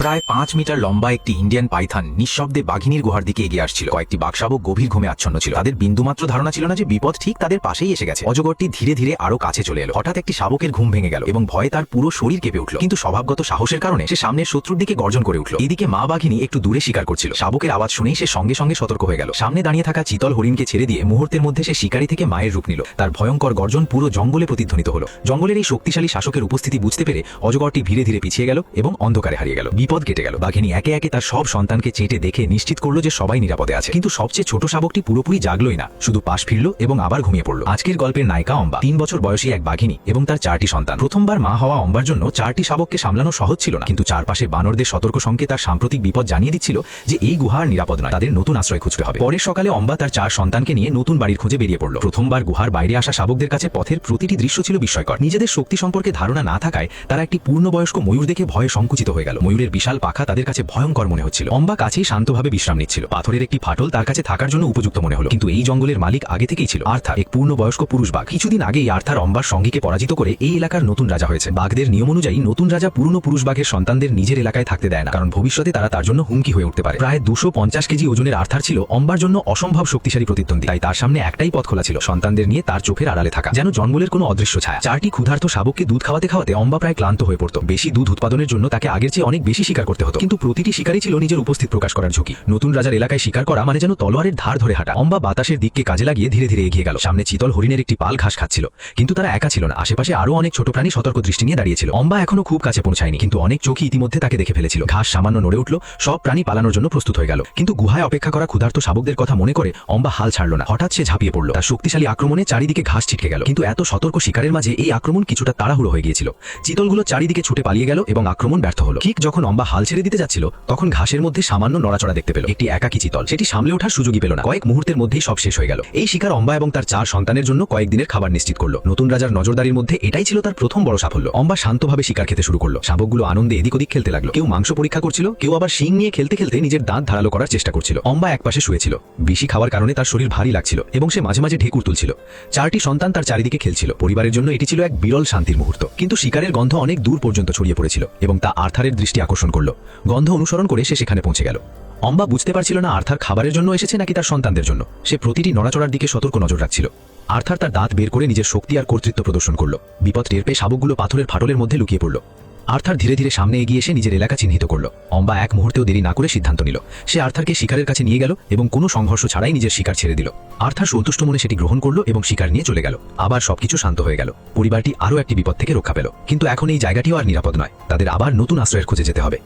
প্রায় 5 মিটার লম্বা একটি ইন্ডিয়ান পাইথন নিঃশব্দে বাঘিনীর গুহার দিকে এগিয়ে আসছিল। কয়েকটি বাঘশাবক গভীর ঘুমে আচ্ছন্ন ছিল। তাদের বিন্দুমাত্র ধারণা ছিল না যে বিপদ ঠিক তাদের পাশেই এসে গেছে। অজগরটি ধীরে ধীরে আরো কাছে চলে এলো। হঠাৎ একটি শাবকের ঘুম ভেঙে গেল এবং ভয়ে তার পুরো শরীর কেঁপে উঠল। কিন্তু স্বভাবগত সাহসের কারণে সে সামনের শত্রুর দিকে গর্জন করে উঠল। এদিকে মা বাঘিনী একটু দূরে শিকার করছিল। শাবকের আওয়াজ শুনেই সে সঙ্গে সঙ্গে সতর্ক হয়ে গেল। সামনে দাঁড়িয়ে থাকা চিতল হরিণকে ছেড়ে দিয়ে মুহূর্তের মধ্যে সে শিকারী থেকে মায়ের রূপ নিল। তার ভয়ঙ্কর গর্জন পুরো জঙ্গলে প্রতিধ্বনিত হলো। জঙ্গলের এই শক্তিশালী শাসকের উপস্থিতি বুঝতে পেরে অজগরটি ধীরে ধীরে পিছিয়ে গেল এবং অন্ধকারে হারিয়ে গেল। বিপদ কেটে গেল। বাঘিনী একে একে তার সব সন্তানকে চেটে দেখে নিশ্চিত করলো যে সবাই নিরাপদে আছে। কিন্তু সবচেয়ে ছোট শাবকটি পুরোপুরি জাগলোই না, শুধু পাশ ফিরল এবং আবার ঘুমিয়ে পড়ল। আজকের গল্পের নায়িকা অম্বা, 3 বছর বয়সী এক বাঘিনী এবং তার 4টি সন্তান। প্রথমবার মা হওয়া অম্বার জন্য 4টি শাবককে সামলানো সহজ ছিল না, কিন্তু চারপাশে বানরদের সতর্ক সংকেত তার সাম্প্রতিক বিপদ জানিয়ে দিচ্ছিল যে এই গুহার নিরাপদ নয়, তাদের নতুন আশ্রয় খুঁজতে হবে। পরের সকালে অম্বা তার 4 সন্তানকে নিয়ে নতুন বাড়ির খোঁজে বেরিয়ে পড়ল। প্রথমবার গুহার বাইরে আসা শাবকদের কাছে পথের প্রতিটি দৃশ্য ছিল বিস্ময়কর। নিজেদের শক্তি সম্পর্কে ধারণা না থাকায় তারা একটি পূর্ণবয়স্ক ময়ূর দেখে ভয়ে সংকুচিত হয়ে গেল। ময়ূরের বিশাল পাখা তাদের কাছে ভয়ঙ্কর মনে হচ্ছিল। অম্বা কাছেই শান্তভাবে বিশ্রাম নিচ্ছিল। পাথরের একটি ফাটল তার কাছে থাকার জন্য উপযুক্ত মনে হলো। কিন্তু এই জঙ্গলের মালিক আগে থেকেই ছিল আর্থার, এক পূর্ণবয়স্ক পুরুষ বাঘ। কিছুদিন আগেই আর্থার অম্বার সঙ্গীকে পরাজিত করে এই এলাকার নতুন রাজা হয়েছে। বাঘদের নিয়ম অনুযায়ী নতুন রাজা পুরনো পুরুষ বাঘের সন্তানদের নিজের এলাকায় থাকতে দেয় না, কারণ ভবিষ্যতে তারা তার জন্য হুমকি হয়ে উঠতে পারে। প্রায় 250 কেজি ওজনের আর্থার ছিল অম্বার জন্য অসম্ভব শক্তিশালী প্রতিদ্বন্দ্বী। তাই তার সামনে একটাই পথ খোলা ছিল, সন্তানদের নিয়ে তার চোখের আড়ালে থাকা, যেন জঙ্গলের কোনো অদৃশ্য ছায়া। 4টি ক্ষুধার্ত শাবককে দুধ খাওয়াতে খাওয়াতে অম্বা প্রায় ক্লান্ত হয়ে পড়ত। বেশি দুধ উৎপাদনের জন্য তাকে আগের চেয়ে অনেক বেশি শিকার করতে হতো। কিন্তু প্রতিটি শিকারই ছিল নিজের উপস্থিত প্রকাশ করার ঝুঁকি। নতুন রাজার এলাকায় শিকার করা মানে যেন তলোয়ারের ধার ধরে হাঁটা। অম্বা বাতাসের দিককে কাজে লাগিয়ে ধীরে ধীরে এগিয়ে গেল। সামনে চিতল হরিণের একটি পাল ঘাস খাচ্ছিল, কিন্তু তারা একা ছিল না। আশেপাশে আরো অনেক ছোট প্রাণী সতর্ক দৃষ্টি নিয়ে দাঁড়িয়েছিল। অম্বা এখনো খুব কাছে পৌঁছায়নি, কিন্তু অনেক চোখই ইতিমধ্যে তাকে দেখে ফেলেছিল। ঘাস সামান্য নড়ে উঠল, সব প্রাণী পালানোর জন্য প্রস্তুত হয়ে গেল। কিন্তু গুহায় অপেক্ষা করা ক্ষুধার্ত শাবকদের কথা মনে করে অম্বা হাল ছাড়ল না। হঠাৎ সে ঝাঁপিয়ে পড়ল। তার শক্তিশালী আক্রমণে চারিদিকে ঘাস ছিটকে গেল। কিন্তু এত সতর্ক শিকারের মাঝে এই আক্রমণ কিছুটা তাড়াহুড়ো হয়ে গিয়েছিল। চিতলগুলো চারিদিকে ছুটে পালিয়ে গেল এবং আক্রমণ ব্যর্থ হলো। ঠিক যখন অম্বা হাল ছেড়ে দিতে যাচ্ছিল, তখন ঘাসের মধ্যে সামান্য নড়াচড়া দেখতে পেল। একটি একাকী চিতল, সেটি সামলে ওঠার সুযোগই পেল না। কয়েক মুহূর্তের মধ্যেই সব শেষ হয়ে গেল। এই শিকার অম্বা এবং তার 4 সন্তানের জন্য কয়েকদিনের খাবার নিশ্চিত করলো। নতুন রাজার নজরদারির মধ্যে এটাই ছিল তার প্রথম বড় সাফল্য। অম্বা শান্তভাবে শিকার খেতে শুরু করলো। শাবকগুলো আনন্দে এদিক ওদিক খেলতে লাগলো। কেউ মাংস পরীক্ষা করছিল, কেউ আবার শিং নিয়ে খেলতে খেলতে নিজের দাঁত ধারালো করার চেষ্টা করছিল। অম্বা একপাশে শুয়েছিল। বেশি খাওয়ার কারণে তার শরীর ভারী লাগছিল এবং সে মাঝে মাঝে ঢেকুর তুলছিল। 4টি সন্তান তার চারিদিকে খেলছিল। পরিবারের জন্য এটি ছিল এক বিরল শান্তির মুহূর্ত। কিন্তু শিকারের গন্ধ অনেক দূর পর্যন্ত ছড়িয়ে পড়েছিল এবং তা আর্থারের দৃষ্টি আকর্ষণ করলো। গন্ধ অনুসরণ করে সে সেখানে পৌঁছে গেল। অম্বা বুঝতে পারছিল না আর্থার খাবারের জন্য এসেছে নাকি তার সন্তানদের জন্য। সে প্রতিটি নড়াচড়ার দিকে সতর্ক নজর রাখছিল। আর্থার তার দাঁত বের করে নিজের শক্তি আর কর্তৃত্ব প্রদর্শন করল। বিপদ টের পেয়ে শাবকগুলো পাথরের ফাটলের মধ্যে লুকিয়ে পড়ল। আর্থার ধীরে ধীরে সামনে এগিয়ে এসে নিজের এলাকা চিহ্নিত করল। অম্বা এক মুহূর্তেও দেরি না করে সিদ্ধান্ত নিল। সে আর্থারকে শিকারের কাছে নিয়ে গেল এবং কোনো সংঘর্ষ ছাড়াই নিজের শিকার ছেড়ে দিল। আর্থার সন্তুষ্ট মনে সেটি গ্রহণ করল এবং শিকার নিয়ে চলে গেল। আবার সবকিছু শান্ত হয়ে গেল। পরিবারটি আরও একটি বিপদ থেকে রক্ষা পেল। কিন্তু এখন এই জায়গাটিও আর নিরাপদ নয়। তাদের আবার নতুন আশ্রয়ের খোঁজে যেতে হবে।